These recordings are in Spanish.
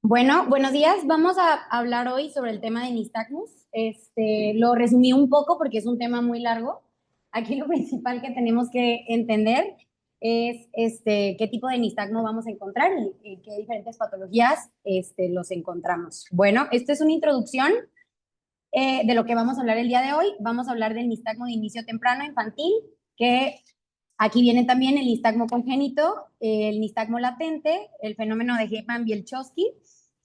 Bueno, buenos días. Vamos a hablar hoy sobre el tema de nistagmus. Lo resumí un poco porque es un tema muy largo. Aquí lo principal que tenemos que entender es qué tipo de nistagmo vamos a encontrar y qué diferentes patologías los encontramos. Bueno, esta es una introducción de lo que vamos a hablar el día de hoy. Vamos a hablar del nistagmo de inicio temprano infantil, que aquí viene también el nistagmo congénito, el nistagmo latente, el fenómeno de Heyman-Bielczowski,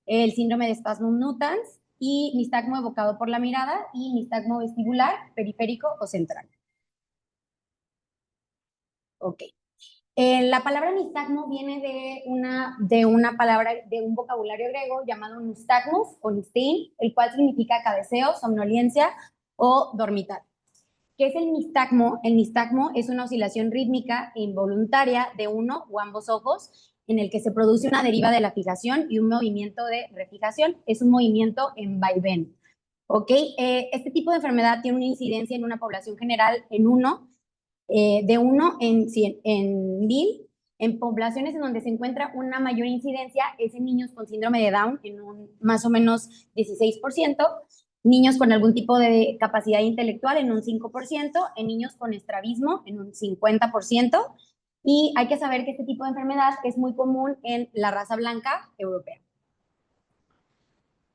el síndrome de spasmum nutans y nistagmo evocado por la mirada y nistagmo vestibular, periférico o central. Ok. La palabra nistagmo viene de una palabra, de un vocabulario griego llamado nistagmus o nistein, el cual significa cabeceo, somnolencia o dormitar. ¿Qué es el nistagmo? El nistagmo es una oscilación rítmica e involuntaria de uno o ambos ojos en el que se produce una deriva de la fijación y un movimiento de refijación. Es un movimiento en vaivén. ¿Ok? Este tipo de enfermedad tiene una incidencia en una población general en de 1 en 1000. En poblaciones en donde se encuentra una mayor incidencia es en niños con síndrome de Down, en un más o menos 16%, niños con algún tipo de capacidad intelectual en un 5%, en niños con estrabismo en un 50%, y hay que saber que este tipo de enfermedad es muy común en la raza blanca europea.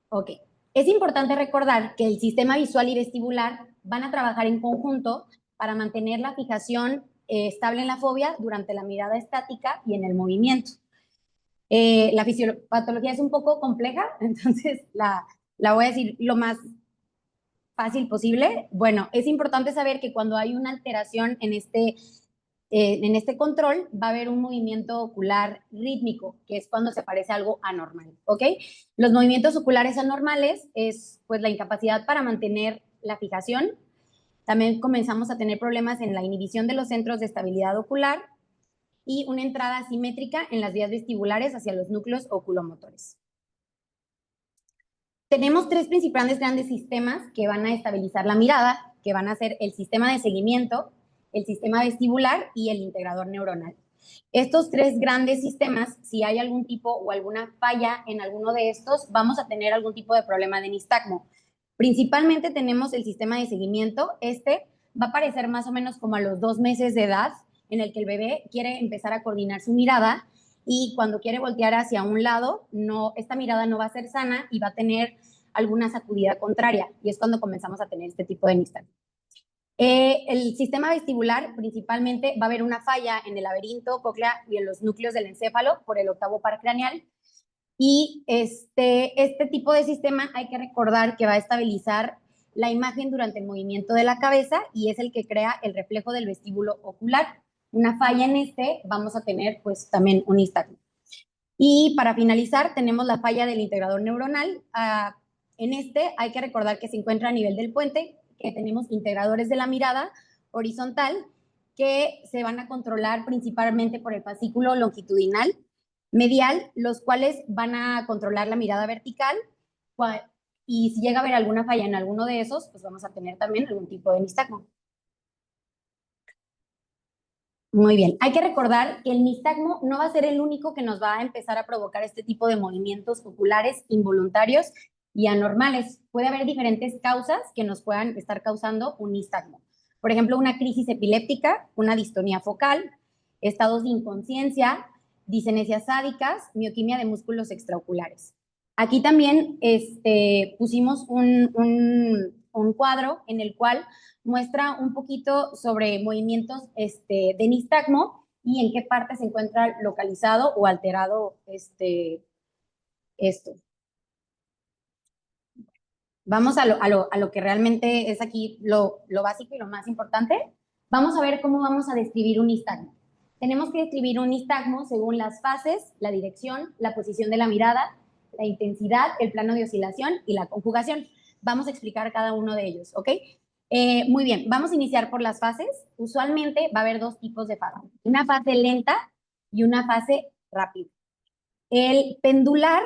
Ok. Es importante recordar que el sistema visual y vestibular van a trabajar en conjunto para mantener la fijación estable en la fobia durante la mirada estática y en el movimiento. La fisiopatología es un poco compleja, entonces la voy a decir lo más fácil posible. Bueno, es importante saber que cuando hay una alteración en este control, va a haber un movimiento ocular rítmico, que es cuando se parece a algo anormal, ¿ok? Los movimientos oculares anormales es pues la incapacidad para mantener la fijación. También comenzamos a tener problemas en la inhibición de los centros de estabilidad ocular y una entrada asimétrica en las vías vestibulares hacia los núcleos oculomotores. Tenemos tres principales grandes sistemas que van a estabilizar la mirada, que van a ser el sistema de seguimiento, el sistema vestibular y el integrador neuronal. Estos tres grandes sistemas, si hay algún tipo o alguna falla en alguno de estos, vamos a tener algún tipo de problema de nistagmo. Principalmente tenemos el sistema de seguimiento. Este va a aparecer más o menos como a los 2 meses de edad, en el que el bebé quiere empezar a coordinar su mirada y cuando quiere voltear hacia un lado, esta mirada no va a ser sana y va a tener alguna sacudida contraria, y es cuando comenzamos a tener este tipo de nistagmo. El sistema vestibular principalmente va a haber una falla en el laberinto cóclea y en los núcleos del encéfalo por el octavo par craneal, y este tipo de sistema hay que recordar que va a estabilizar la imagen durante el movimiento de la cabeza y es el que crea el reflejo del vestíbulo ocular. Una falla en vamos a tener pues también un nistagmo. Y para finalizar tenemos la falla del integrador neuronal. En hay que recordar que se encuentra a nivel del puente, que tenemos integradores de la mirada horizontal que se van a controlar principalmente por el fascículo longitudinal medial, los cuales van a controlar la mirada vertical, y si llega a haber alguna falla en alguno de esos, pues vamos a tener también algún tipo de nistagmo. Muy bien, hay que recordar que el nistagmo no va a ser el único que nos va a empezar a provocar este tipo de movimientos oculares involuntarios y anormales. Puede haber diferentes causas que nos puedan estar causando un nistagmo. Por ejemplo, una crisis epiléptica, una distonía focal, estados de inconsciencia, discenesias sádicas, mioquimia de músculos extraoculares. Aquí también pusimos un cuadro en el cual muestra un poquito sobre movimientos de nistagmo y en qué parte se encuentra localizado o alterado esto. Vamos a lo que realmente es aquí lo básico y lo más importante. Vamos a ver cómo vamos a describir un nistagmo. Tenemos que describir un nistagmo según las fases, la dirección, la posición de la mirada, la intensidad, el plano de oscilación y la conjugación. Vamos a explicar cada uno de ellos, ¿ok? Muy bien, vamos a iniciar por las fases. Usualmente va a haber dos tipos de fase, una fase lenta y una fase rápida. El pendular,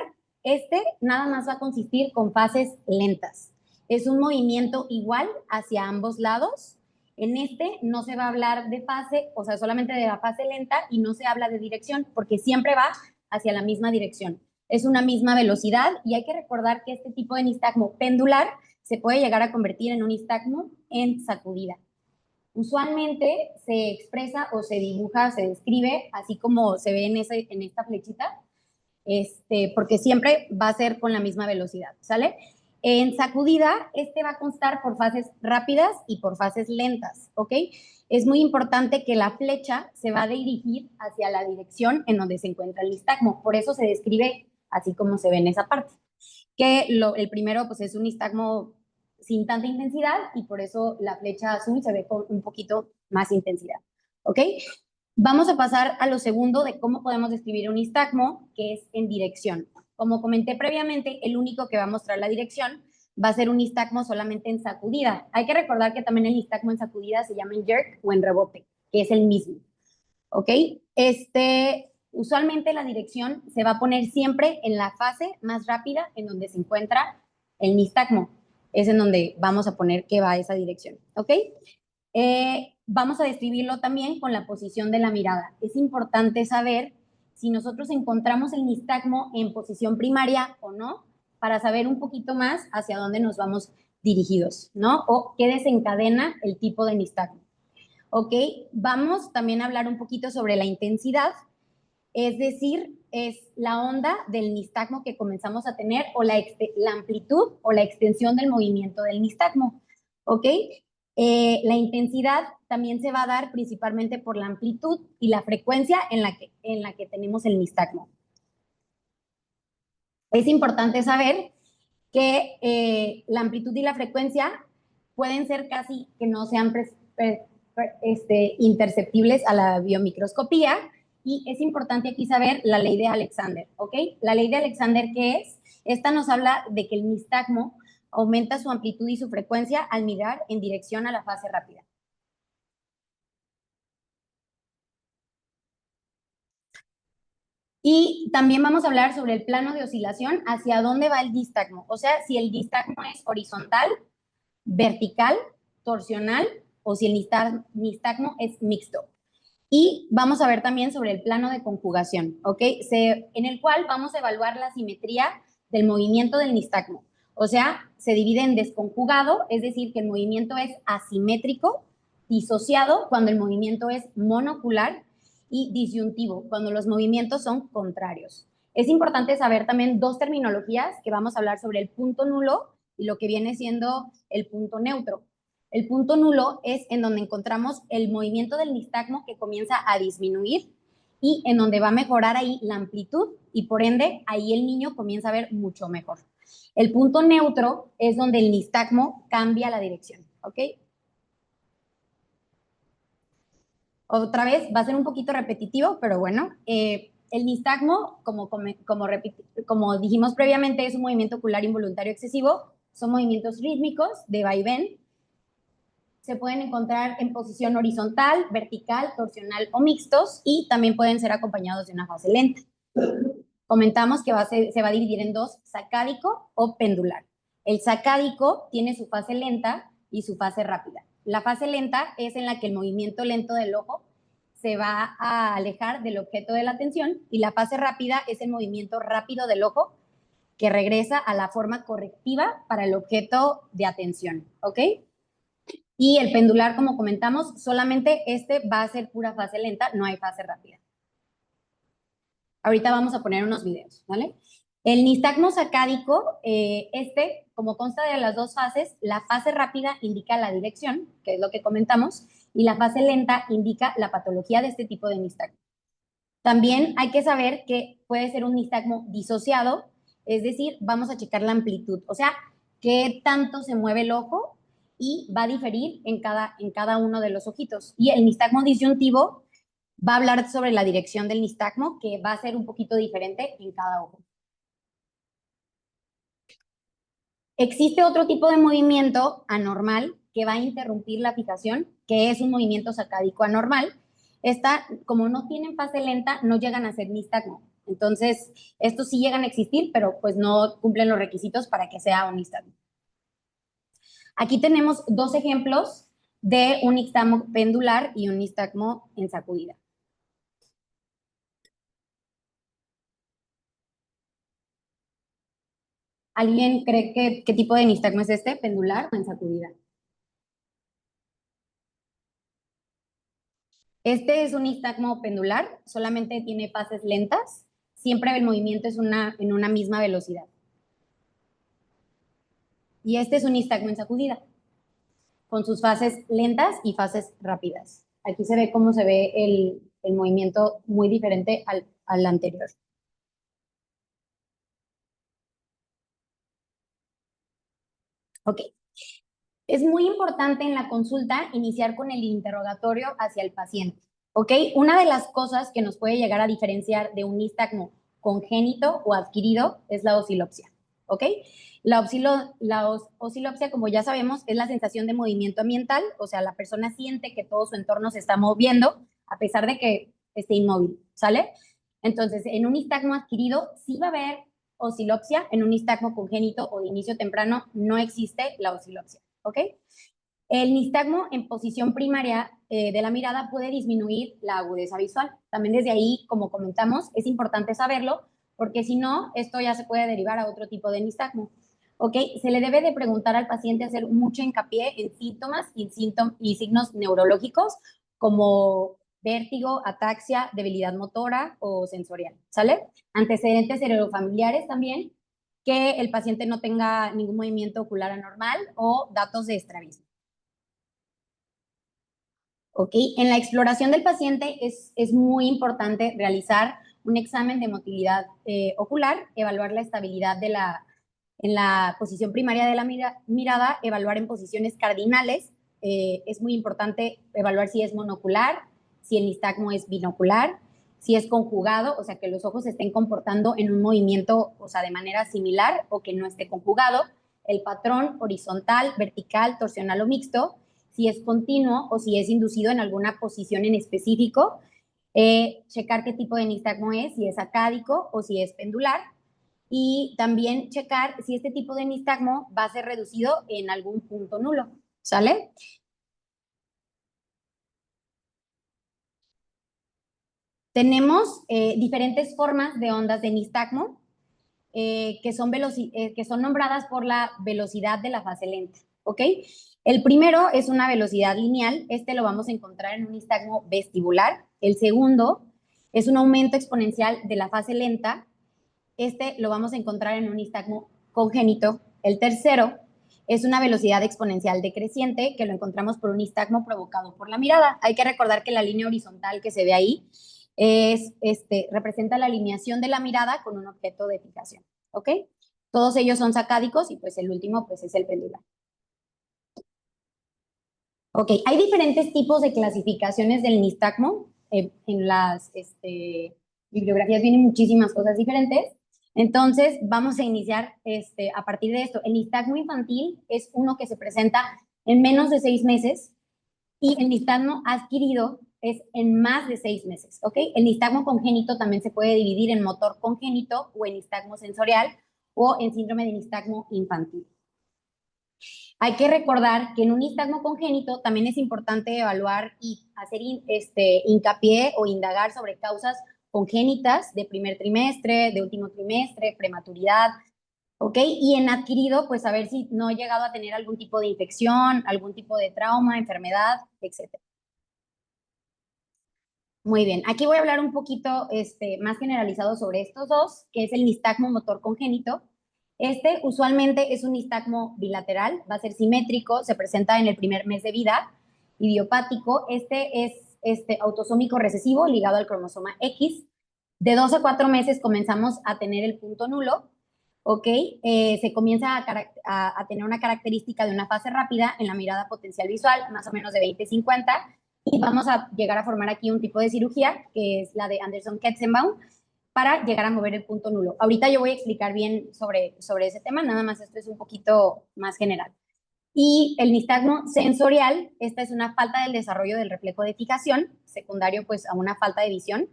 nada más va a consistir con fases lentas. Es un movimiento igual hacia ambos lados. En no se va a hablar de fase, solamente de la fase lenta, y no se habla de dirección, porque siempre va hacia la misma dirección. Es una misma velocidad y hay que recordar que este tipo de nistagmo pendular se puede llegar a convertir en un nistagmo en sacudida. Usualmente se expresa o se dibuja, se describe, así como se ve en esta flechita, porque siempre va a ser con la misma velocidad, ¿sale? En sacudida, va a constar por fases rápidas y por fases lentas, ¿ok? Es muy importante que la flecha se va a dirigir hacia la dirección en donde se encuentra el nistagmo. Por eso se describe así como se ve en esa parte. Que el primero, pues, es un nistagmo sin tanta intensidad y por eso la flecha azul se ve con un poquito más intensidad, ¿ok? Vamos a pasar a lo segundo de cómo podemos describir un nistagmo, que es en dirección. Como comenté previamente, el único que va a mostrar la dirección va a ser un nistagmo solamente en sacudida. Hay que recordar que también el nistagmo en sacudida se llama en jerk o en rebote, que es el mismo, ¿ok? Usualmente la dirección se va a poner siempre en la fase más rápida en donde se encuentra el nistagmo. Es en donde vamos a poner que va esa dirección, ¿ok? Vamos a describirlo también con la posición de la mirada. Es importante saber si nosotros encontramos el nistagmo en posición primaria o no, para saber un poquito más hacia dónde nos vamos dirigidos, ¿no? O qué desencadena el tipo de nistagmo. ¿Ok? Vamos también a hablar un poquito sobre la intensidad, es decir, es la onda del nistagmo que comenzamos a tener o la amplitud o la extensión del movimiento del nistagmo. ¿Ok? La intensidad también se va a dar principalmente por la amplitud y la frecuencia en la que tenemos el nistagmo. Es importante saber que la amplitud y la frecuencia pueden ser casi que no sean imperceptibles a la biomicroscopía, y es importante aquí saber la ley de Alexander, ¿ok? La ley de Alexander, ¿qué es? Esta nos habla de que el nistagmo aumenta su amplitud y su frecuencia al mirar en dirección a la fase rápida. Y también vamos a hablar sobre el plano de oscilación, hacia dónde va el nistagmo. O sea, si el nistagmo es horizontal, vertical, torsional, o si el nistagmo es mixto. Y vamos a ver también sobre el plano de conjugación, ¿ok? En el cual vamos a evaluar la simetría del movimiento del nistagmo. O sea, se divide en desconjugado, es decir, que el movimiento es asimétrico, disociado cuando el movimiento es monocular, y disyuntivo cuando los movimientos son contrarios. Es importante saber también dos terminologías que vamos a hablar sobre el punto nulo y lo que viene siendo el punto neutro. El punto nulo es en donde encontramos el movimiento del nistagmo que comienza a disminuir y en donde va a mejorar ahí la amplitud y por ende ahí el niño comienza a ver mucho mejor. El punto neutro es donde el nistagmo cambia la dirección, ¿ok? Otra vez, va a ser un poquito repetitivo, pero bueno, el nistagmo, como dijimos previamente, es un movimiento ocular involuntario excesivo, son movimientos rítmicos de vaivén. Se pueden encontrar en posición horizontal, vertical, torsional o mixtos, y también pueden ser acompañados de una fase lenta. Comentamos que se va a dividir en dos, sacádico o pendular. El sacádico tiene su fase lenta y su fase rápida. La fase lenta es en la que el movimiento lento del ojo se va a alejar del objeto de la atención, y la fase rápida es el movimiento rápido del ojo que regresa a la forma correctiva para el objeto de atención, ¿ok? Y el pendular, como comentamos, solamente va a ser pura fase lenta, no hay fase rápida. Ahorita vamos a poner unos videos, ¿vale? El nistagmo sacádico, como consta de las dos fases, la fase rápida indica la dirección, que es lo que comentamos, y la fase lenta indica la patología de este tipo de nistagmo. También hay que saber que puede ser un nistagmo disociado, es decir, vamos a checar la amplitud, o sea, qué tanto se mueve el ojo, y va a diferir en cada uno de los ojitos. Y el nistagmo disyuntivo va a hablar sobre la dirección del nistagmo, que va a ser un poquito diferente en cada ojo. Existe otro tipo de movimiento anormal que va a interrumpir la fijación, que es un movimiento sacádico anormal. Como no tienen fase lenta, no llegan a ser nistagmo. Entonces, estos sí llegan a existir, pero pues no cumplen los requisitos para que sea un nistagmo. Aquí tenemos dos ejemplos de un nistagmo pendular y un nistagmo en sacudida. ¿Alguien cree que qué tipo de nistagmo es este? ¿Pendular o en sacudida? Este es un nistagmo pendular, solamente tiene fases lentas, siempre el movimiento es en una misma velocidad. Y este es un nistagmo en sacudida, con sus fases lentas y fases rápidas. Aquí se ve cómo se ve el movimiento muy diferente al anterior. Ok. Es muy importante en la consulta iniciar con el interrogatorio hacia el paciente. ¿Ok? Una de las cosas que nos puede llegar a diferenciar de un nistagmo congénito o adquirido es la oscilopsia. ¿Ok? La oscilopsia, como ya sabemos, es la sensación de movimiento ambiental, o sea, la persona siente que todo su entorno se está moviendo a pesar de que esté inmóvil, ¿sale? Entonces, en un nistagmo adquirido sí va a haber oscilopsia, en un nistagmo congénito o de inicio temprano no existe la oscilopsia. ¿Ok? El nistagmo en posición primaria de la mirada puede disminuir la agudeza visual. También desde ahí, como comentamos, es importante saberlo, porque si no, esto ya se puede derivar a otro tipo de nistagmo. ¿Ok? Se le debe de preguntar al paciente hacer mucho hincapié en síntomas y signos neurológicos como vértigo, ataxia, debilidad motora o sensorial, ¿sale? Antecedentes cerebrofamiliares también, que el paciente no tenga ningún movimiento ocular anormal o datos de estrabismo. ¿Ok? En la exploración del paciente es muy importante realizar un examen de motilidad ocular, evaluar la estabilidad en la posición primaria de la mirada, evaluar en posiciones cardinales. Es muy importante evaluar si es monocular, si el nistagmo es binocular, si es conjugado, o sea, que los ojos se estén comportando en un movimiento, o sea, de manera similar o que no esté conjugado, el patrón horizontal, vertical, torsional o mixto, si es continuo o si es inducido en alguna posición en específico, checar qué tipo de nistagmo es, si es acádico o si es pendular, y también checar si este tipo de nistagmo va a ser reducido en algún punto nulo, ¿sale? Tenemos diferentes formas de ondas de nistagmo que son nombradas por la velocidad de la fase lenta, ¿ok? El primero es una velocidad lineal, este lo vamos a encontrar en un nistagmo vestibular. El segundo es un aumento exponencial de la fase lenta, este lo vamos a encontrar en un nistagmo congénito. El tercero es una velocidad exponencial decreciente, que lo encontramos por un nistagmo provocado por la mirada. Hay que recordar que la línea horizontal que se ve ahí representa la alineación de la mirada con un objeto de fijación. ¿Ok? Todos ellos son sacádicos y pues el último pues es el pendular. Ok, hay diferentes tipos de clasificaciones del nistagmo. En las bibliografías vienen muchísimas cosas diferentes. Entonces, vamos a iniciar a partir de esto. El nistagmo infantil es uno que se presenta en menos de 6 meses y el nistagmo adquirido es en más de 6 meses, ¿ok? El nistagmo congénito también se puede dividir en motor congénito o en nistagmo sensorial o en síndrome de nistagmo infantil. Hay que recordar que en un nistagmo congénito también es importante evaluar y hacer hincapié o indagar sobre causas congénitas de primer trimestre, de último trimestre, prematuridad, ¿ok? Y en adquirido, pues a ver si no he llegado a tener algún tipo de infección, algún tipo de trauma, enfermedad, etc. Muy bien, aquí voy a hablar un poquito más generalizado sobre estos dos, que es el nistagmo motor congénito. Este usualmente es un nistagmo bilateral, va a ser simétrico, se presenta en el primer mes de vida, idiopático. Este es autosómico recesivo ligado al cromosoma X. De 2 a 4 meses comenzamos a tener el punto nulo, ¿ok? Se comienza a tener una característica de una fase rápida en la mirada potencial visual, más o menos de 20-50, y vamos a llegar a formar aquí un tipo de cirugía, que es la de Anderson-Ketzenbaum, para llegar a mover el punto nulo. Ahorita yo voy a explicar bien sobre ese tema, nada más esto es un poquito más general. Y el nistagmo sensorial, esta es una falta del desarrollo del reflejo de fijación, secundario pues a una falta de visión.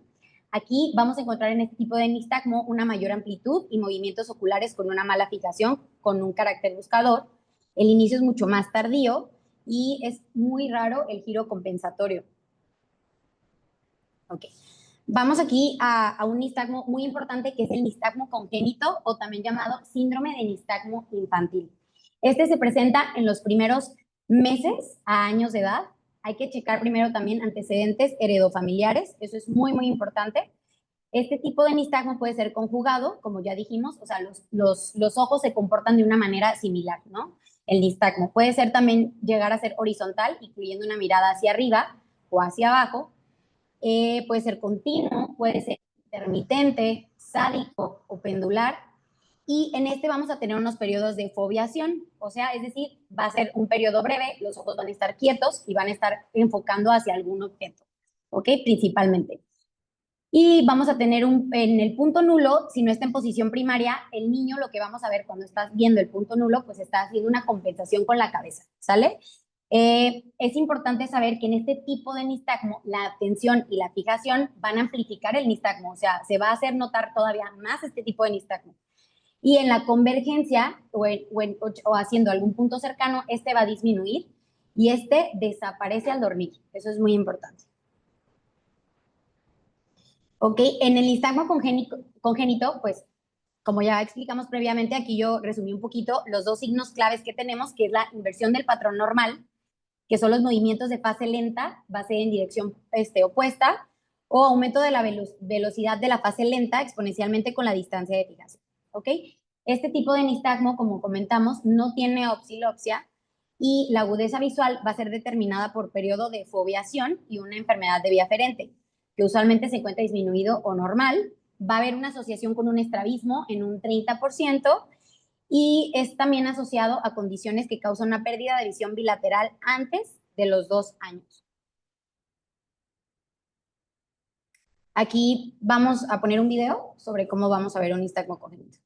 Aquí vamos a encontrar en este tipo de nistagmo una mayor amplitud y movimientos oculares con una mala fijación, con un carácter buscador. El inicio es mucho más tardío y es muy raro el giro compensatorio. Ok. Vamos aquí a un nistagmo muy importante que es el nistagmo congénito o también llamado síndrome de nistagmo infantil. Este se presenta en los primeros meses a años de edad. Hay que checar primero también antecedentes heredofamiliares, eso es muy, muy importante. Este tipo de nistagmo puede ser conjugado, como ya dijimos, o sea, los ojos se comportan de una manera similar, ¿no? El nistagmo puede ser también llegar a ser horizontal, incluyendo una mirada hacia arriba o hacia abajo. Puede ser continuo, puede ser intermitente, sádico o pendular. Y en este vamos a tener unos periodos de foveación, o sea, es decir, va a ser un periodo breve, los ojos van a estar quietos y van a estar enfocando hacia algún objeto, ¿ok? Principalmente. Y vamos a tener en el punto nulo, si no está en posición primaria, el niño lo que vamos a ver cuando estás viendo el punto nulo, pues está haciendo una compensación con la cabeza, ¿sale? Es importante saber que en este tipo de nistagmo, la atención y la fijación van a amplificar el nistagmo, o sea, se va a hacer notar todavía más este tipo de nistagmo. Y en la convergencia o haciendo algún punto cercano, este va a disminuir y este desaparece al dormir. Eso es muy importante. ¿Ok? En el nistagmo congénito, pues, como ya explicamos previamente, aquí yo resumí un poquito los dos signos claves que tenemos, que es la inversión del patrón normal, que son los movimientos de fase lenta, va a ser en dirección opuesta, o aumento de la velocidad de la fase lenta exponencialmente con la distancia de fijación. ¿Ok? Este tipo de nistagmo, como comentamos, no tiene opsilopsia y la agudeza visual va a ser determinada por periodo de foveación y una enfermedad de vía aferente, que usualmente se encuentra disminuido o normal. Va a haber una asociación con un estrabismo en un 30%, y es también asociado a condiciones que causan una pérdida de visión bilateral antes de los 2 años. Aquí vamos a poner un video sobre cómo vamos a ver un nistagmo congénito.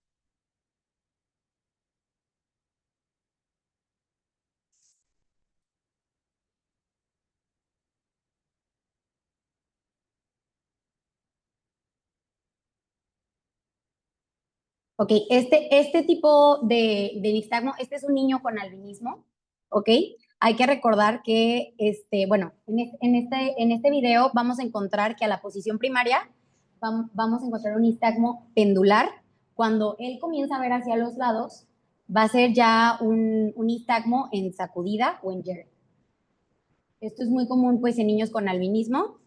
Ok, este tipo de nistagmo, este es un niño con albinismo, ok. Hay que recordar que, bueno, en este video vamos a encontrar que a la posición primaria vamos a encontrar un nistagmo pendular. Cuando él comienza a ver hacia los lados, va a ser ya un nistagmo en sacudida o en jerk. Esto es muy común pues en niños con albinismo.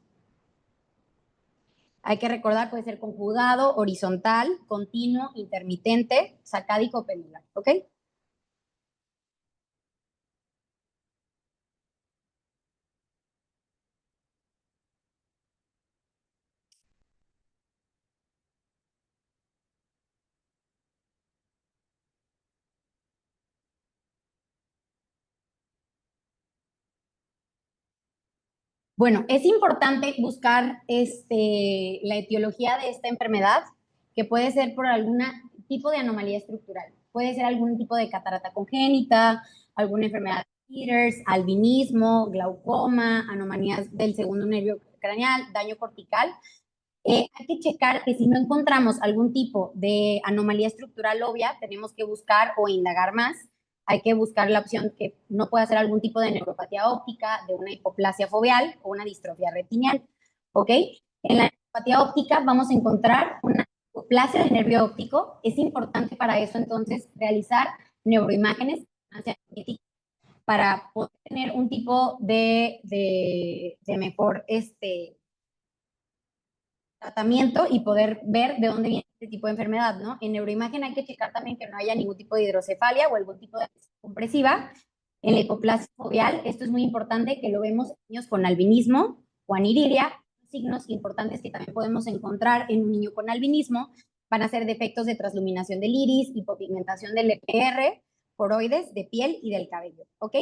Hay que recordar, puede ser conjugado, horizontal, continuo, intermitente, sacádico, pendular, ¿ok? Bueno, es importante buscar la etiología de esta enfermedad, que puede ser por algún tipo de anomalía estructural. Puede ser algún tipo de catarata congénita, alguna enfermedad de Peters, albinismo, glaucoma, anomalías del segundo nervio craneal, daño cortical. Hay que checar que si no encontramos algún tipo de anomalía estructural obvia, tenemos que buscar o indagar más. Hay que buscar la opción que no pueda ser algún tipo de neuropatía óptica, de una hipoplasia foveal o una distrofia retinial. ¿Ok? En la neuropatía óptica vamos a encontrar una hipoplasia del nervio óptico. Es importante para eso entonces realizar neuroimágenes para poder tener un tipo de mejor tratamiento y poder ver de dónde viene este tipo de enfermedad, ¿no? En neuroimagen hay que checar también que no haya ningún tipo de hidrocefalia o algún tipo de compresiva. En la hipoplasia foveal, esto es muy importante que lo vemos en niños con albinismo o aniridia, signos importantes que también podemos encontrar en un niño con albinismo van a ser defectos de transluminación del iris, hipopigmentación del EPR, foroides de piel y del cabello, ¿ok?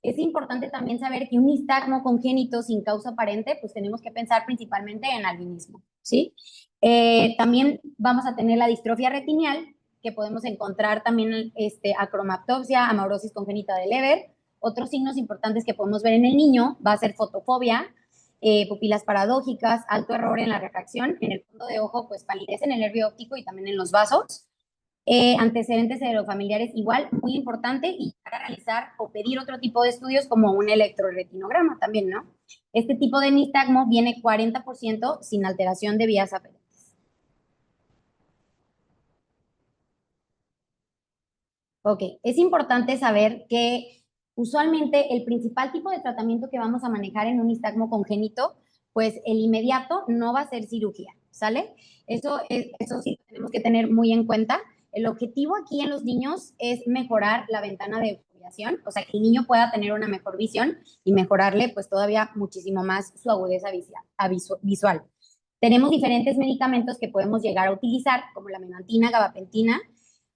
Es importante también saber que un nistagmo congénito sin causa aparente, pues tenemos que pensar principalmente en albinismo, ¿sí? También vamos a tener la distrofia retinial, que podemos encontrar también acromatopsia, amaurosis congénita de Leber. Otros signos importantes que podemos ver en el niño va a ser fotofobia, pupilas paradójicas, alto error en la refracción, en el fondo de ojo, pues palidez en el nervio óptico y también en los vasos. Antecedentes heredofamiliares igual, muy importante, y para realizar o pedir otro tipo de estudios como un electroretinograma también, ¿no? Este tipo de nistagmo viene 40% sin alteración de vías aferentes. Ok, es importante saber que usualmente el principal tipo de tratamiento que vamos a manejar en un nistagmo congénito, pues el inmediato no va a ser cirugía, ¿sale? Eso sí tenemos que tener muy en cuenta. El objetivo aquí en los niños es mejorar la ventana de foliación, o sea, que el niño pueda tener una mejor visión y mejorarle pues todavía muchísimo más su agudeza visual. Tenemos diferentes medicamentos que podemos llegar a utilizar, como la memantina, gabapentina,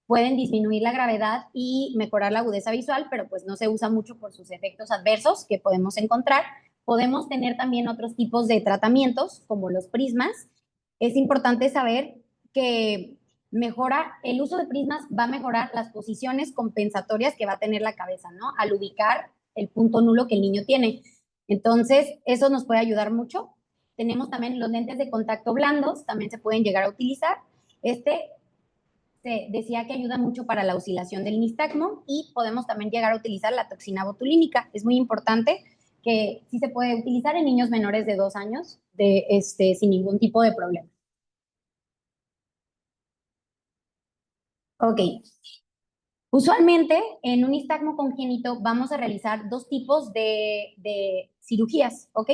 pueden disminuir la gravedad y mejorar la agudeza visual, pero pues no se usa mucho por sus efectos adversos que podemos encontrar. Podemos tener también otros tipos de tratamientos, como los prismas. Es importante saber que el uso de prismas va a mejorar las posiciones compensatorias que va a tener la cabeza, ¿no? Al ubicar el punto nulo que el niño tiene. Entonces, eso nos puede ayudar mucho. Tenemos también los lentes de contacto blandos, también se pueden llegar a utilizar. Se decía que ayuda mucho para la oscilación del nistagmo, y podemos también llegar a utilizar la toxina botulínica. Es muy importante que sí se puede utilizar en niños menores de 2 años sin ningún tipo de problema. Ok. Usualmente en un nistagmo congénito vamos a realizar dos tipos de cirugías, ¿ok?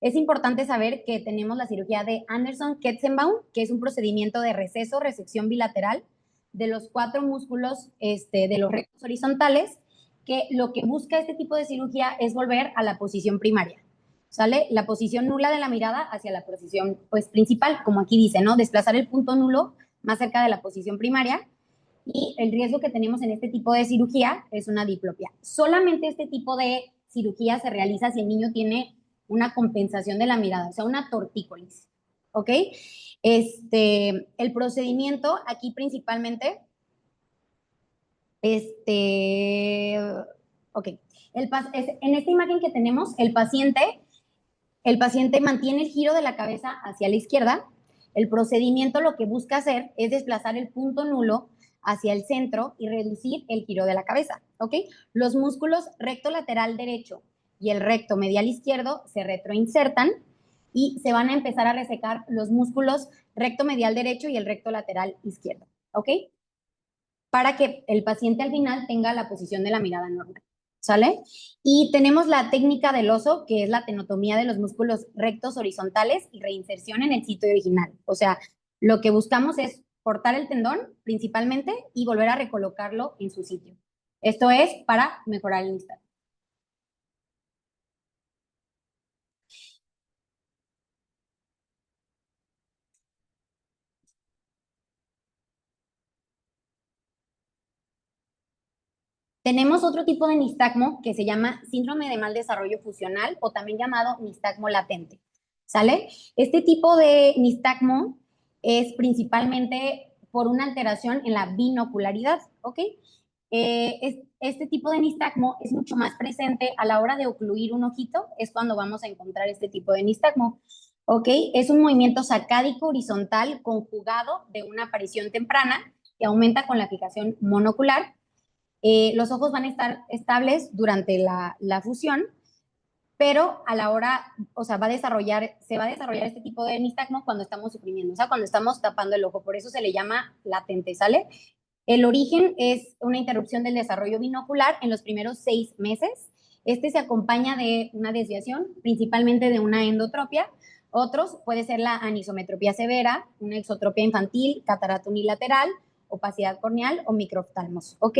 Es importante saber que tenemos la cirugía de Anderson-Ketzenbaum, que es un procedimiento de receso, resección bilateral de los 4 músculos de los rectos horizontales, que lo que busca este tipo de cirugía es volver a la posición primaria, ¿sale? La posición nula de la mirada hacia la posición pues, principal, como aquí dice, ¿no? Desplazar el punto nulo más cerca de la posición primaria, y el riesgo que tenemos en este tipo de cirugía es una diplopia. Solamente este tipo de cirugía se realiza si el niño tiene una compensación de la mirada, o sea, una tortícolis, ¿ok? El procedimiento aquí principalmente, ok, en esta imagen que tenemos, el paciente mantiene el giro de la cabeza hacia la izquierda. El procedimiento lo que busca hacer es desplazar el punto nulo hacia el centro y reducir el giro de la cabeza, ¿ok? Los músculos recto lateral derecho y el recto medial izquierdo se retroinsertan y se van a empezar a resecar los músculos recto medial derecho y el recto lateral izquierdo, ¿ok? Para que el paciente al final tenga la posición de la mirada normal, ¿sale? Y tenemos la técnica del oso, que es la tenotomía de los músculos rectos horizontales y reinserción en el sitio original. O sea, lo que buscamos es cortar el tendón principalmente y volver a recolocarlo en su sitio. Esto es para mejorar el nistagmo. Tenemos otro tipo de nistagmo que se llama síndrome de mal desarrollo fusional, o también llamado nistagmo latente, ¿sale? Este tipo de nistagmo es principalmente por una alteración en la binocularidad, ¿ok? Este tipo de nistagmo es mucho más presente a la hora de ocluir un ojito, es cuando vamos a encontrar este tipo de nistagmo, ¿ok? Es un movimiento sacádico horizontal conjugado de una aparición temprana que aumenta con la fijación monocular. Los ojos van a estar estables durante la fusión, pero a la hora, o sea, se va a desarrollar este tipo de nistagmo cuando estamos suprimiendo, o sea, cuando estamos tapando el ojo, por eso se le llama latente, ¿sale? El origen es una interrupción del desarrollo binocular en los primeros 6 meses. Este se acompaña de una desviación, principalmente de una endotropia. Otros puede ser la anisometropía severa, una exotropia infantil, catarata unilateral, opacidad corneal o microftalmos, ¿ok?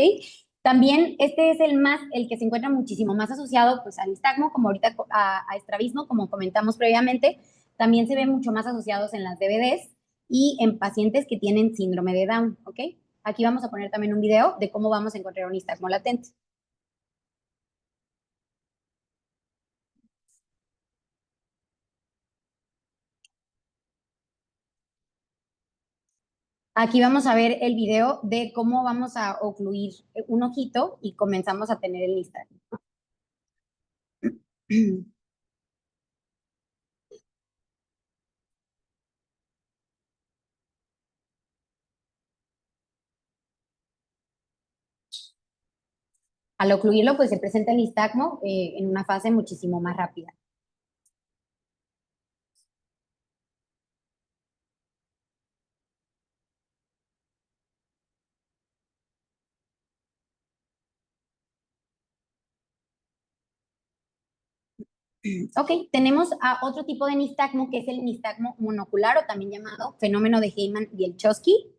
También este es el que se encuentra muchísimo más asociado pues, al nistagmo, como ahorita a estrabismo, como comentamos previamente. También se ve mucho más asociados en las DVDs y en pacientes que tienen síndrome de Down, ¿ok? Aquí vamos a poner también un video de cómo vamos a encontrar un nistagmo latente. Aquí vamos a ver el video de cómo vamos a ocluir un ojito y comenzamos a tener el nistagmo. Al ocluirlo, pues se presenta el nistagmo en una fase muchísimo más rápida. Ok, tenemos a otro tipo de nistagmo que es el nistagmo monocular o también llamado fenómeno de Heyman-Bielczowski.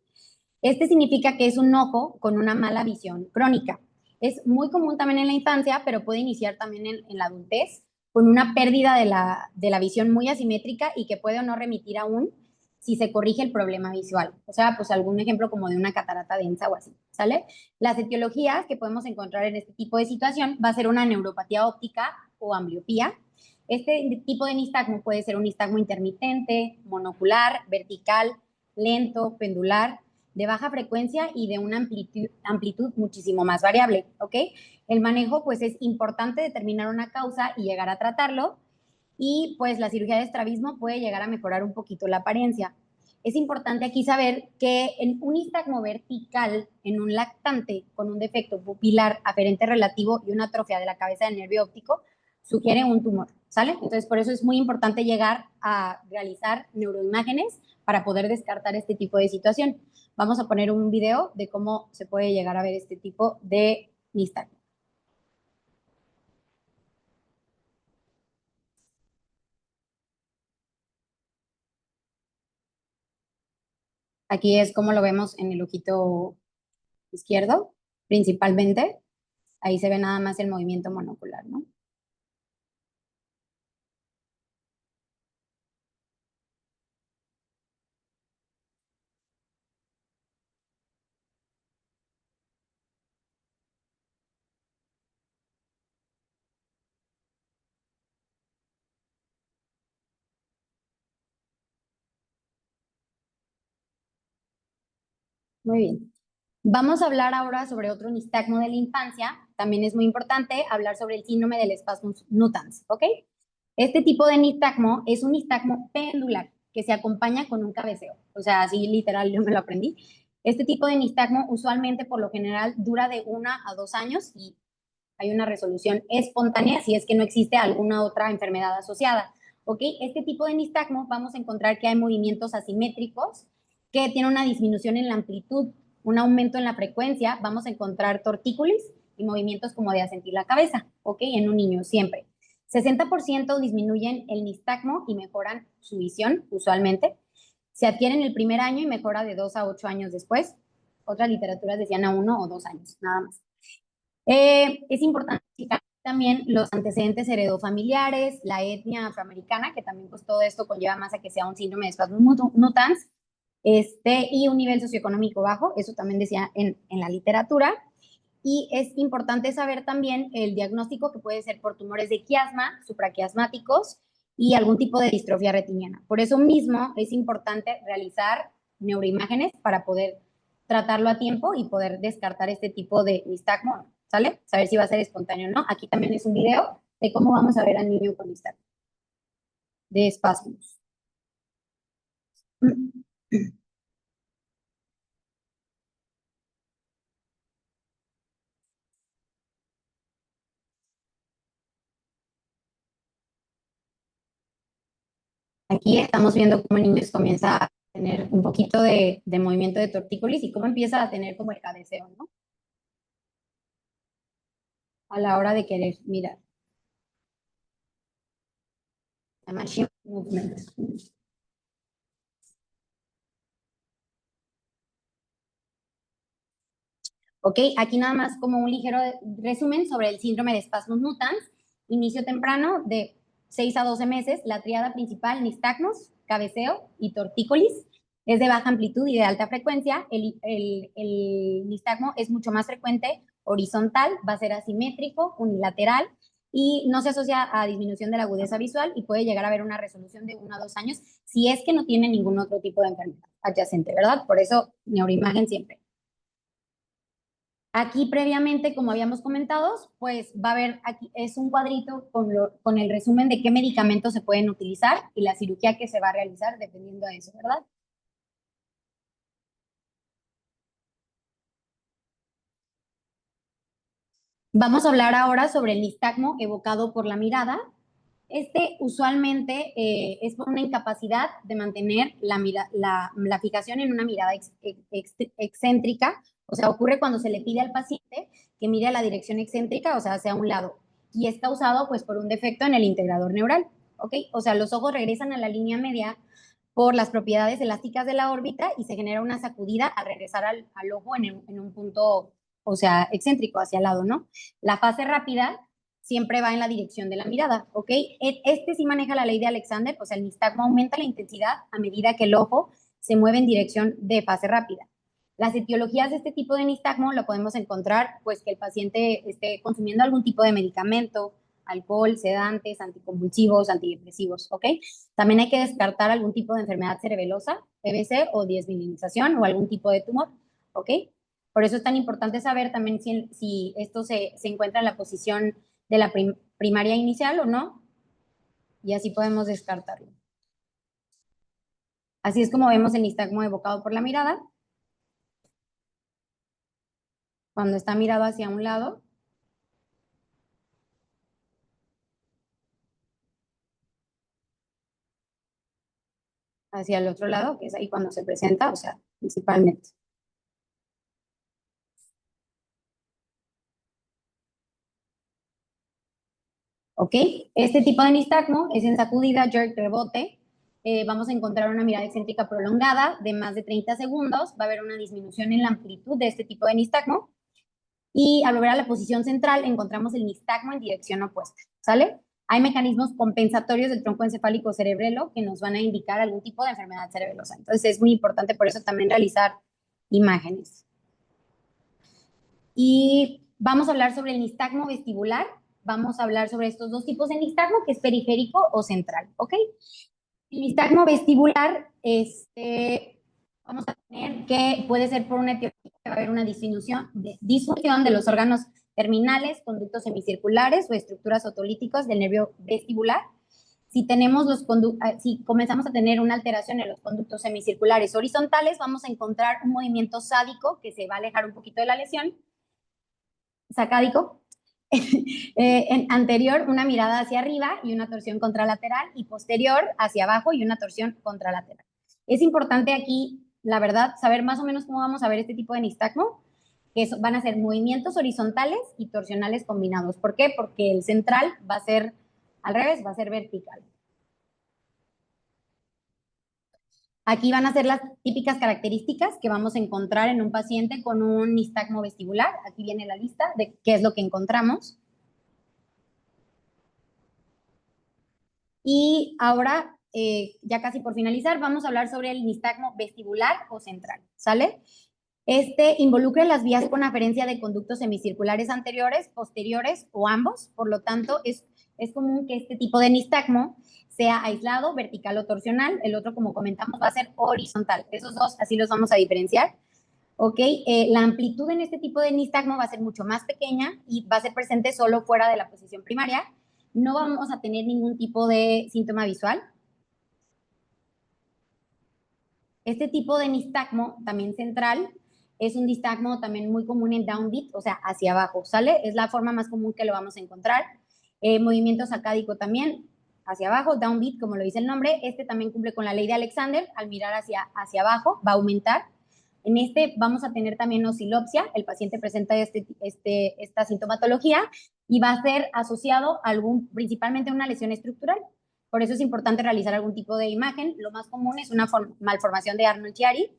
Este significa que es un ojo con una mala visión crónica. Es muy común también en la infancia, pero puede iniciar también en la adultez con una pérdida de la visión muy asimétrica y que puede o no remitir aún si se corrige el problema visual. O sea, pues algún ejemplo como de una catarata densa o así, ¿sale? Las etiologías que podemos encontrar en este tipo de situación va a ser una neuropatía óptica o ambliopía. Este tipo de nistagmo puede ser un nistagmo intermitente, monocular, vertical, lento, pendular, de baja frecuencia y de una amplitud muchísimo más variable, ¿ok? El manejo, pues es importante determinar una causa y llegar a tratarlo, y pues la cirugía de estrabismo puede llegar a mejorar un poquito la apariencia. Es importante aquí saber que en un nistagmo vertical en un lactante con un defecto pupilar aferente relativo y una atrofia de la cabeza del nervio óptico sugiere un tumor, ¿sale? Entonces, por eso es muy importante llegar a realizar neuroimágenes para poder descartar este tipo de situación. Vamos a poner un video de cómo se puede llegar a ver este tipo de nistagmo. Aquí es como lo vemos en el ojito izquierdo, principalmente. Ahí se ve nada más el movimiento monocular, ¿no? Muy bien. Vamos a hablar ahora sobre otro nistagmo de la infancia. También es muy importante hablar sobre el síndrome del spasmus nutans, ¿ok? Este tipo de nistagmo es un nistagmo pendular que se acompaña con un cabeceo. O sea, así literal yo me lo aprendí. Este tipo de nistagmo usualmente por lo general dura de 1 a 2 años y hay una resolución espontánea si es que no existe alguna otra enfermedad asociada. ¿Ok? Este tipo de nistagmo vamos a encontrar que hay movimientos asimétricos que tienen una disminución en la amplitud, un aumento en la frecuencia. Vamos a encontrar tortícolis y movimientos como de asentir la cabeza, ¿ok? En un niño siempre. 60% disminuyen el nistagmo y mejoran su visión usualmente. Se adquiere en el primer año y mejora de 2 a 8 años después. Otras literaturas decían a 1 o 2 años, nada más. Es importante citar también los antecedentes heredofamiliares, la etnia afroamericana, que también pues todo esto conlleva más a que sea un síndrome de spasmus nutans, y un nivel socioeconómico bajo, eso también decía en la literatura. Y es importante saber también el diagnóstico que puede ser por tumores de quiasma, supraquiasmáticos y algún tipo de distrofia retiniana. Por eso mismo es importante realizar neuroimágenes para poder tratarlo a tiempo y poder descartar este tipo de nistagmo, ¿sale? Saber si va a ser espontáneo o no. Aquí también es un video de cómo vamos a ver al niño con nistagmo de espasmos. Aquí estamos viendo cómo el niño comienza a tener un poquito de movimiento de tortícolis y cómo empieza a tener como el cabeceo, ¿no? A la hora de querer mirar. Se llama shift movement. Ok, aquí nada más como un ligero resumen sobre el síndrome de espasmos nutans. Inicio temprano de 6 a 12 meses. La tríada principal, nistagmos, cabeceo y tortícolis. Es de baja amplitud y de alta frecuencia. El nistagmo es mucho más frecuente horizontal, va a ser asimétrico, unilateral y no se asocia a disminución de la agudeza visual y puede llegar a haber una resolución de 1 a 2 años si es que no tiene ningún otro tipo de enfermedad adyacente, ¿verdad? Por eso neuroimagen siempre. Aquí previamente, como habíamos comentado, pues va a haber, aquí es un cuadrito con el resumen de qué medicamentos se pueden utilizar y la cirugía que se va a realizar dependiendo de eso, ¿verdad? Vamos a hablar ahora sobre el nistagmo evocado por la mirada. Este usualmente es por una incapacidad de mantener la fijación en una mirada excéntrica, o sea, ocurre cuando se le pide al paciente que mire a la dirección excéntrica, o sea, hacia un lado, y es causado pues por un defecto en el integrador neural, ¿ok? O sea, los ojos regresan a la línea media por las propiedades elásticas de la órbita y se genera una sacudida al regresar al ojo en un punto, o sea, excéntrico hacia el lado, ¿no? La fase rápida siempre va en la dirección de la mirada, ¿ok? Este sí maneja la ley de Alexander, o sea, el nistagmo aumenta la intensidad a medida que el ojo se mueve en dirección de fase rápida. Las etiologías de este tipo de nistagmo lo podemos encontrar, pues, que el paciente esté consumiendo algún tipo de medicamento, alcohol, sedantes, anticonvulsivos, antidepresivos, ¿ok? También hay que descartar algún tipo de enfermedad cerebelosa, PBC o desmilinización o algún tipo de tumor, ¿ok? Por eso es tan importante saber también si esto se encuentra en la posición de la primaria inicial o no, y así podemos descartarlo. Así es como vemos el nistagmo evocado por la mirada. Cuando está mirado hacia un lado, hacia el otro lado, que es ahí cuando se presenta, o sea, principalmente. ¿Ok? Este tipo de nistagmo es en sacudida, jerk, rebote. Vamos a encontrar una mirada excéntrica prolongada de más de 30 segundos. Va a haber una disminución en la amplitud de este tipo de nistagmo. Y al volver a la posición central, encontramos el nistagmo en dirección opuesta. ¿Sale? Hay mecanismos compensatorios del tronco encefálico cerebelo que nos van a indicar algún tipo de enfermedad cerebelosa. Entonces es muy importante por eso también realizar imágenes. Y vamos a hablar sobre el nistagmo vestibular. Vamos a hablar sobre estos dos tipos de nistagmo, que es periférico o central, ¿ok? El nistagmo vestibular, vamos a tener que puede ser por una etiología, va a haber una disfunción de los órganos terminales, conductos semicirculares o estructuras otolíticas del nervio vestibular. Si tenemos si comenzamos a tener una alteración en los conductos semicirculares horizontales, vamos a encontrar un movimiento sádico que se va a alejar un poquito de la lesión, sacádico, en anterior una mirada hacia arriba y una torsión contralateral, y posterior hacia abajo y una torsión contralateral. Es importante aquí, la verdad, saber más o menos cómo vamos a ver este tipo de nistagmo, que van a ser movimientos horizontales y torsionales combinados. ¿Por qué? Porque el central va a ser al revés, va a ser vertical. Aquí van a ser las típicas características que vamos a encontrar en un paciente con un nistagmo vestibular. Aquí viene la lista de qué es lo que encontramos. Y ahora, ya casi por finalizar, vamos a hablar sobre el nistagmo vestibular o central, ¿sale? Este involucra las vías con aferencia de conductos semicirculares anteriores, posteriores o ambos. Por lo tanto, es común que este tipo de nistagmo sea aislado, vertical o torsional. El otro, como comentamos, va a ser horizontal. Esos dos, así los vamos a diferenciar. ¿Ok? La amplitud en este tipo de nistagmo va a ser mucho más pequeña y va a ser presente solo fuera de la posición primaria. No vamos a tener ningún tipo de síntoma visual. Este tipo de nistagmo, también central, es un nistagmo también muy común en downbeat, o sea, hacia abajo, ¿sale? Es la forma más común que lo vamos a encontrar. Movimiento sacádico también, hacia abajo, downbeat, como lo dice el nombre. Este también cumple con la ley de Alexander, al mirar hacia abajo va a aumentar. En este vamos a tener también oscilopsia, el paciente presenta esta sintomatología y va a ser asociado a principalmente a una lesión estructural. Por eso es importante realizar algún tipo de imagen. Lo más común es una malformación de Arnold-Chiari,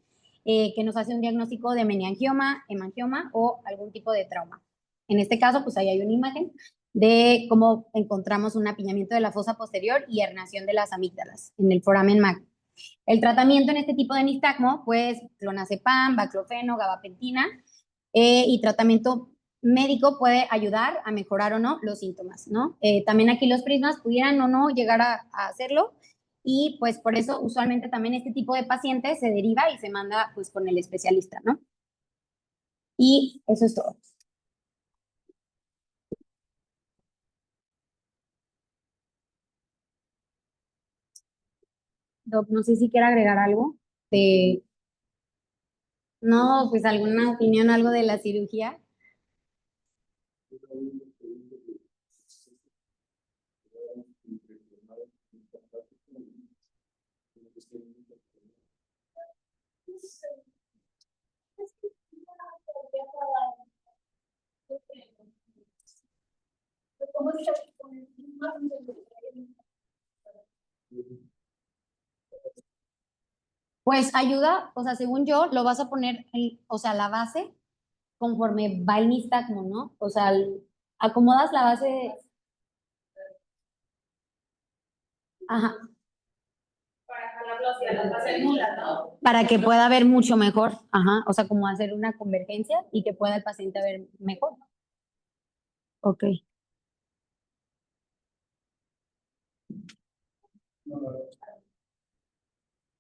que nos hace un diagnóstico de meningioma, hemangioma o algún tipo de trauma. En este caso, pues ahí hay una imagen de cómo encontramos un apiñamiento de la fosa posterior y herniación de las amígdalas en el foramen magno. El tratamiento en este tipo de nistagmo, pues clonazepam, baclofeno, gabapentina, y tratamiento médico puede ayudar a mejorar o no los síntomas, ¿no? También aquí los prismas pudieran o no llegar a hacerlo, y pues por eso usualmente también este tipo de pacientes se deriva y se manda pues con el especialista, ¿no? Y eso es todo. Doc, no sé si quiere agregar algo de, no, pues alguna opinión, algo de la cirugía. Pues ayuda, o sea, según yo, lo vas a poner, o sea, la base conforme va el nistagmo, ¿no? O sea, acomodas la base ajá, Para jalarlo hacia las bases nulas, ¿no? para que pueda ver mucho mejor, ajá, o sea, como hacer una convergencia y que pueda el paciente ver mejor. Ok.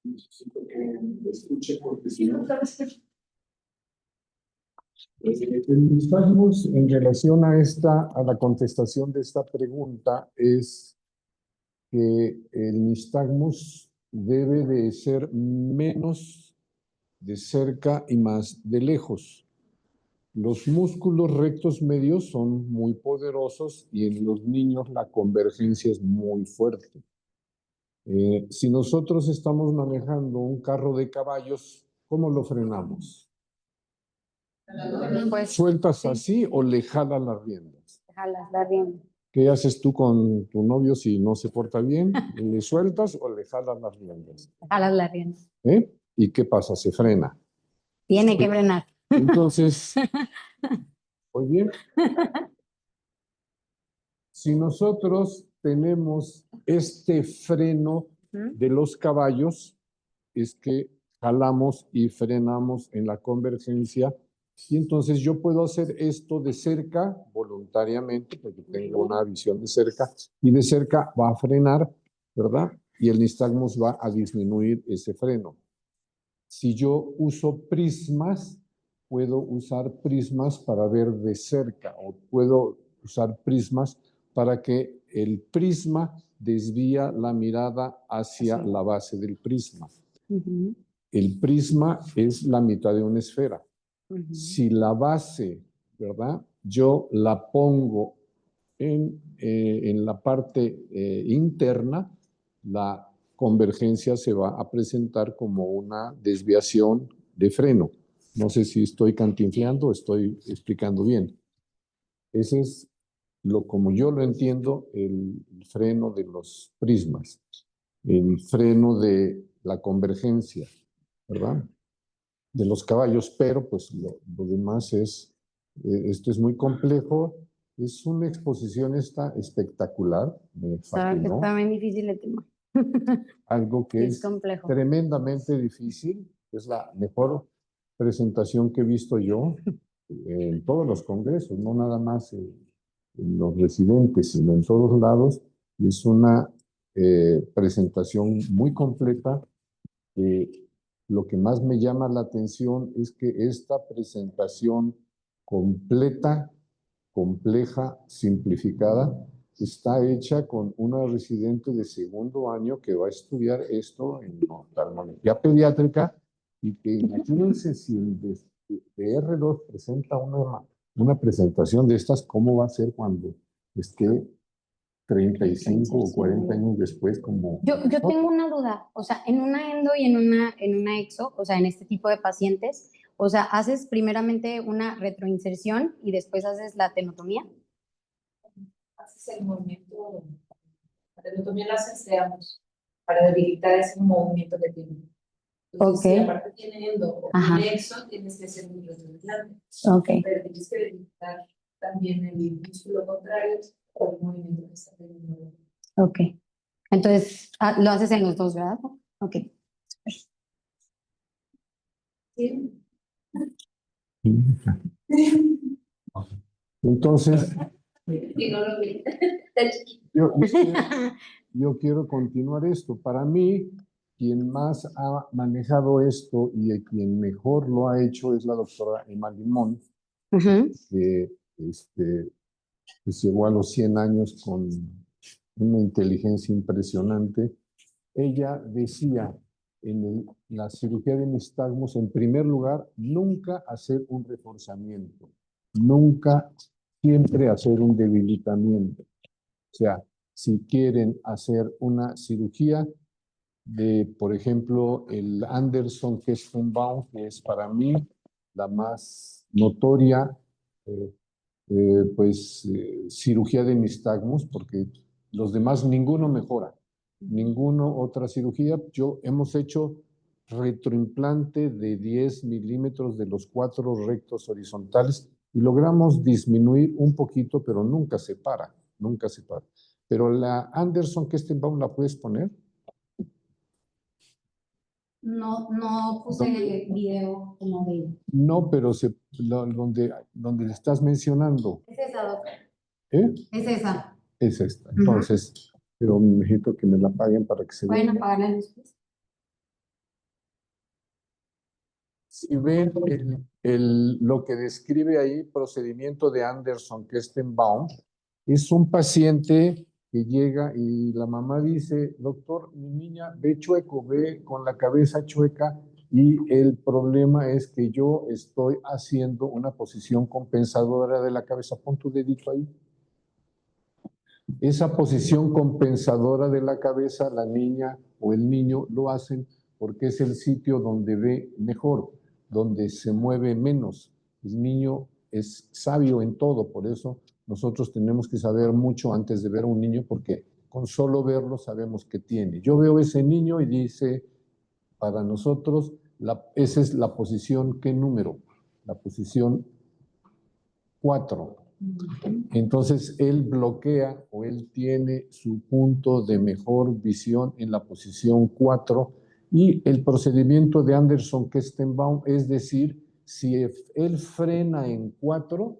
Necesito que me escuche porque si no. El nistagmus en relación a a la contestación de esta pregunta es que el nistagmus debe de ser menos de cerca y más de lejos. Los músculos rectos medios son muy poderosos y en los niños la convergencia es muy fuerte. Si nosotros estamos manejando un carro de caballos, ¿cómo lo frenamos? Pues, ¿Sueltas sí. así o le jalas las riendas? Jalas la rienda. ¿Qué haces tú con tu novio si no se porta bien? ¿Le sueltas o le jalas las riendas? Jalas la rienda. ¿Y qué pasa? Se frena. Tiene que frenar. Entonces, muy bien. Si nosotros tenemos este freno de los caballos, es que jalamos y frenamos en la convergencia. Y entonces yo puedo hacer esto de cerca, voluntariamente, porque tengo una visión de cerca, y de cerca va a frenar, ¿verdad? Y el nistagmus va a disminuir ese freno. Si yo uso prismas, puedo usar prismas para ver de cerca, o puedo usar prismas para que el prisma desvía la mirada hacia la base del prisma. El prisma es la mitad de una esfera. Si la base, ¿verdad? Yo la pongo en la parte interna, la convergencia se va a presentar como una desviación de freno. No sé si estoy cantinfleando o estoy explicando bien. Ese es como yo lo entiendo, el freno de los prismas, el freno de la convergencia, ¿verdad? De los caballos, pero pues lo demás esto es muy complejo, es una exposición espectacular, me fascinó. Está bien difícil el tema. Algo que es es complejo. tremendamente difícil, es la mejor presentación que he visto yo en todos los congresos, no nada más en los residentes, sino en todos lados, y es una presentación muy completa. Lo que más me llama la atención es que esta presentación completa, compleja, simplificada, está hecha con una residente de segundo año que va a estudiar esto en oftalmología pediátrica y que imagínense si el de R2 presenta una presentación de estas, ¿cómo va a ser cuando esté 35 o 40 años después como... Yo tengo una duda, o sea, en una endo y en una exo, o sea, en este tipo de pacientes, o sea, haces primeramente una retroinserción y después haces la tenotomía. Haces el movimiento, la tenotomía la haces de ambos, para debilitar ese movimiento que tiene. Entonces, Ok. si aparte tiene endo o Ajá. tiene exo, tienes que hacer un retroimplante. Ok. Pero tienes que debilitar también el músculo contrario o el movimiento que está teniendo. Ok. Entonces, lo haces en los dos, ¿verdad? Ok. ¿Sí? Entonces, Y no lo vi. yo quiero continuar esto. Para mí, quien más ha manejado esto y quien mejor lo ha hecho es la doctora Emma Limón, que pues llegó a los 100 años con una inteligencia impresionante. Ella decía en la cirugía de nistagmus, en primer lugar, nunca hacer un reforzamiento, nunca, siempre hacer un debilitamiento. O sea, si quieren hacer una cirugía de, por ejemplo, el Anderson-Kestenbaum, que es para mí la más notoria, cirugía de nistagmus, porque los demás ninguno mejora, ninguno otra cirugía. Hemos hecho retroimplante de 10 milímetros de los 4 rectos horizontales y logramos disminuir un poquito, pero nunca se para, nunca se para. Pero la Anderson-Kestenbaum, ¿la puedes poner? No puse video como de... No, pero donde le estás mencionando. Es esa, doctor. ¿Eh? Es esa. Es esta. Entonces, pero necesito que me la paguen para que se vea. ¿Pueden apagar la luz, pues? Si ven lo que describe ahí, procedimiento de Anderson-Kestenbaum, es un paciente que llega y la mamá dice, doctor, mi niña ve chueco, ve con la cabeza chueca y el problema es que yo estoy haciendo una posición compensadora de la cabeza. Pon tu dedito ahí. Esa posición compensadora de la cabeza, la niña o el niño lo hacen porque es el sitio donde ve mejor, donde se mueve menos. El niño es sabio en todo, por eso nosotros tenemos que saber mucho antes de ver a un niño, porque con solo verlo sabemos qué tiene. Yo veo ese niño y dice, para nosotros, esa es la posición, ¿qué número? La posición 4. Entonces, él bloquea o él tiene su punto de mejor visión en la posición 4 y el procedimiento de Anderson-Kestenbaum, es decir, si él frena en 4,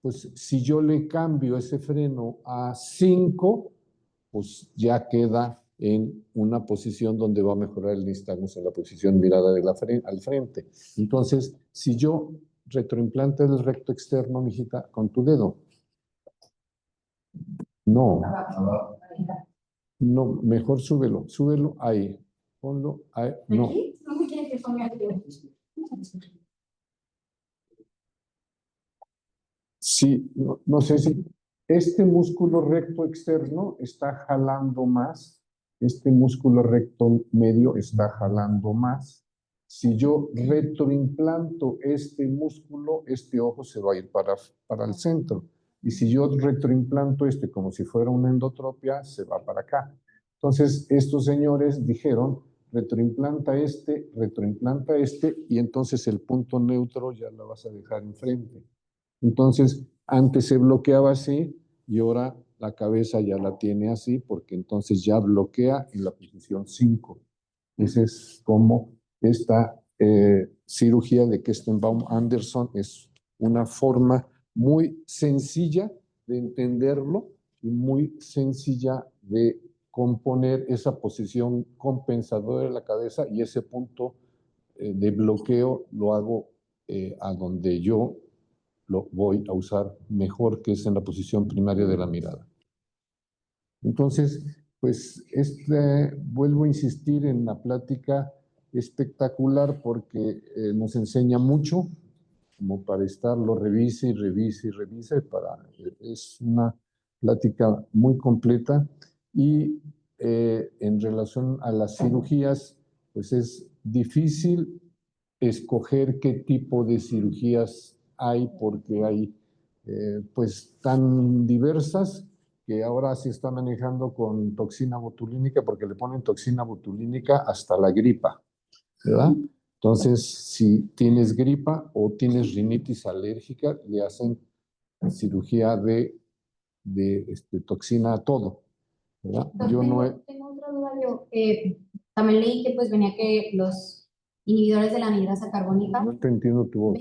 pues si yo le cambio ese freno a 5, pues ya queda en una posición donde va a mejorar el nistagmus en la posición mirada al frente. Entonces, si yo retroimplante del recto externo, mijita, con tu dedo. No, no, mejor súbelo ahí. Ponlo ahí. No. ¿Aquí? No me quieren que ponga aquí. Sí, no sé si este músculo recto externo está jalando más, este músculo recto medio está jalando más. Si yo retroimplanto este músculo, este ojo se va a ir para el centro. Y si yo retroimplanto este como si fuera una endotropia, se va para acá. Entonces, estos señores dijeron, retroimplanta este, y entonces el punto neutro ya lo vas a dejar enfrente. Entonces, antes se bloqueaba así y ahora la cabeza ya la tiene así porque entonces ya bloquea en la posición 5. Esa es como esta cirugía de Kestenbaum-Anderson es una forma muy sencilla de entenderlo y muy sencilla de componer esa posición compensadora de la cabeza, y ese punto de bloqueo lo hago a donde yo lo voy a usar mejor, que es en la posición primaria de la mirada. Entonces, pues vuelvo a insistir en la plática espectacular porque nos enseña mucho, como para estarlo revise y revise y revise, es una plática muy completa. Y en relación a las cirugías, pues es difícil escoger qué tipo de cirugías hay, porque hay pues tan diversas que ahora se está manejando con toxina botulínica, porque le ponen toxina botulínica hasta la gripa, ¿verdad? Entonces, si tienes gripa o tienes rinitis alérgica, le hacen cirugía de toxina a todo, ¿verdad? Tengo otra duda yo. También leí que pues venía que los inhibidores de la anhidrasa carbónica, No te entiendo tu voz.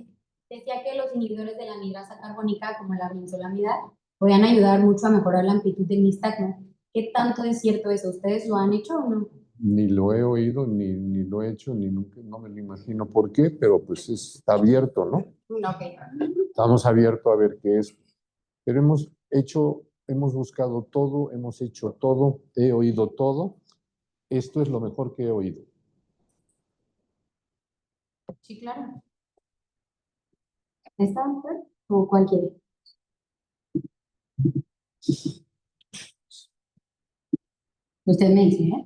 decía que los inhibidores de la anhidrasa carbónica, como la brinzolamida, podían ayudar mucho a mejorar la amplitud del nistagmo. ¿Qué tanto es cierto eso? ¿Ustedes lo han hecho o no? Ni lo he oído, ni lo he hecho, ni nunca, no me lo imagino por qué, pero pues está abierto, ¿no? Ok. Estamos abiertos a ver qué es. Pero hemos buscado todo, hemos hecho todo, he oído todo. Esto es lo mejor que he oído. Sí, claro. ¿Está? ¿O cuál quiere? Usted me dice, ¿eh?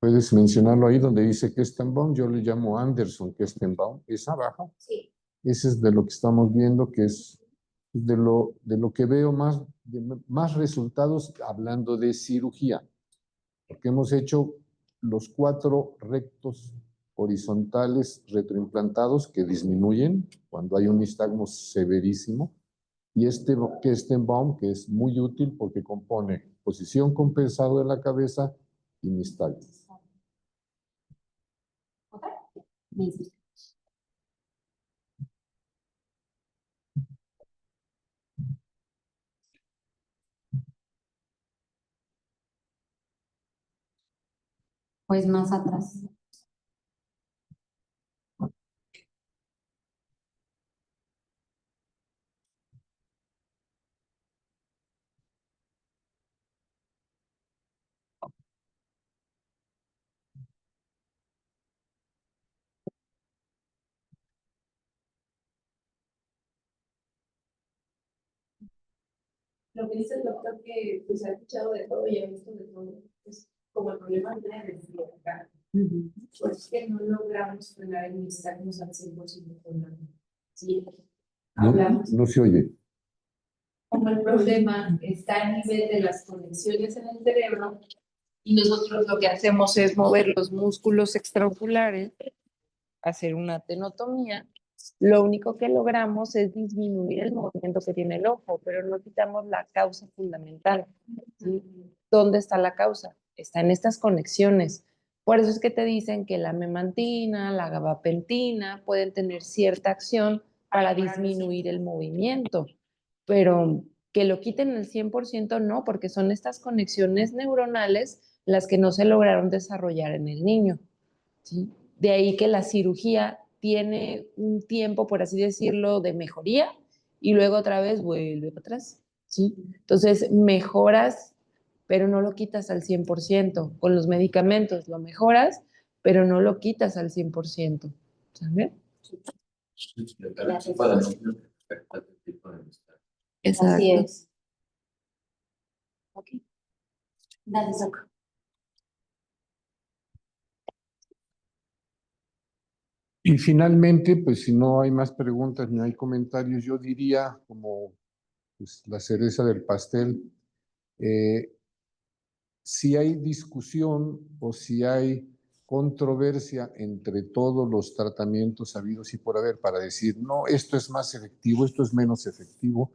Puedes mencionarlo ahí donde dice Kestenbaum, yo le llamo Anderson Kestenbaum, es abajo. Sí. Ese es de lo que estamos viendo, que es de lo que veo más resultados hablando de cirugía, porque hemos hecho los 4 rectos horizontales retroimplantados que disminuyen cuando hay un nistagmo severísimo, y este Kestenbaum, que es muy útil porque compone posición compensada de la cabeza y nistagmos. ¿Otra? Me hiciste. Pues más atrás. Lo que dice el doctor que pues ha escuchado de todo y ha visto de todo, es como el problema de la energía acá. Pues es que no logramos frenar el nistagmus al 100% con la. Sí, hablamos. No se oye. Como el problema está a nivel de las conexiones en el cerebro y nosotros lo que hacemos es mover los músculos extraoculares, hacer una tenotomía. Lo único que logramos es disminuir el movimiento que tiene el ojo, pero no quitamos la causa fundamental. ¿Sí? ¿Dónde está la causa? Está en estas conexiones. Por eso es que te dicen que la memantina, la gabapentina pueden tener cierta acción para disminuir el movimiento, pero que lo quiten el 100% no, porque son estas conexiones neuronales las que no se lograron desarrollar en el niño. ¿Sí? De ahí que la cirugía tiene un tiempo, por así decirlo, de mejoría y luego otra vez vuelve para atrás. ¿Sí? Entonces mejoras, pero no lo quitas al 100%. Con los medicamentos lo mejoras, pero no lo quitas al 100%. ¿Sabes? Exacto. Así es. Ok. Dale, Soco. Y finalmente, pues si no hay más preguntas ni hay comentarios, yo diría como pues, la cereza del pastel, si hay discusión o si hay controversia entre todos los tratamientos habidos y por haber para decir, no, esto es más efectivo, esto es menos efectivo,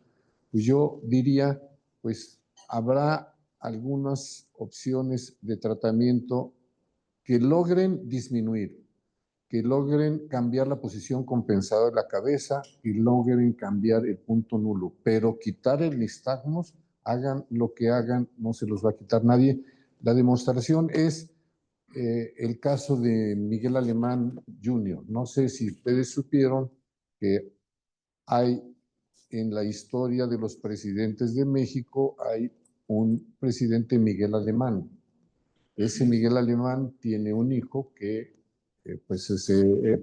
pues yo diría, pues habrá algunas opciones de tratamiento que logren disminuir, que logren cambiar la posición compensada de la cabeza y logren cambiar el punto nulo, pero quitar el nistagmus, hagan lo que hagan, no se los va a quitar nadie. La demostración es el caso de Miguel Alemán Jr. No sé si ustedes supieron que hay en la historia de los presidentes de México, hay un presidente Miguel Alemán. Ese Miguel Alemán tiene un hijo que pues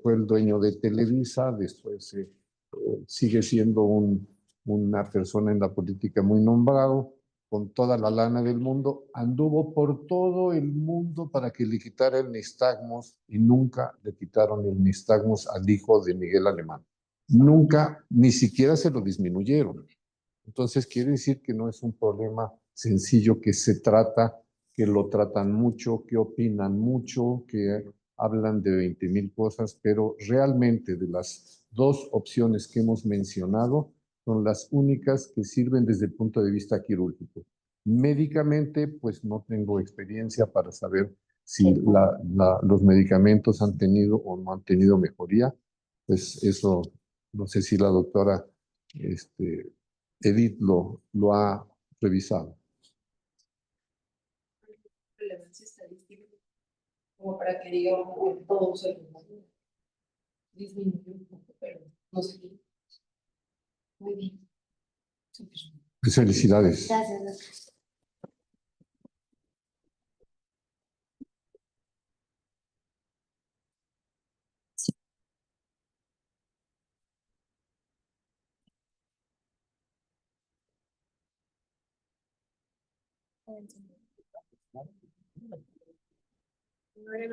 fue el dueño de Televisa, después sigue siendo una persona en la política muy nombrado, con toda la lana del mundo, anduvo por todo el mundo para que le quitara el nistagmus y nunca le quitaron el nistagmus al hijo de Miguel Alemán. Nunca, ni siquiera se lo disminuyeron. Entonces quiere decir que no es un problema sencillo, que se trata, que lo tratan mucho, que opinan mucho, que hablan de 20,000 cosas, pero realmente de las 2 opciones que hemos mencionado son las únicas que sirven desde el punto de vista quirúrgico. Médicamente, pues no tengo experiencia para saber si los medicamentos han tenido o no han tenido mejoría. Pues eso, no sé si la doctora Edith lo ha revisado. Relevancia estadística, como para que digamos que todo se disminuye un poco, pero no sé. Muy bien. Felicidades. Gracias. No era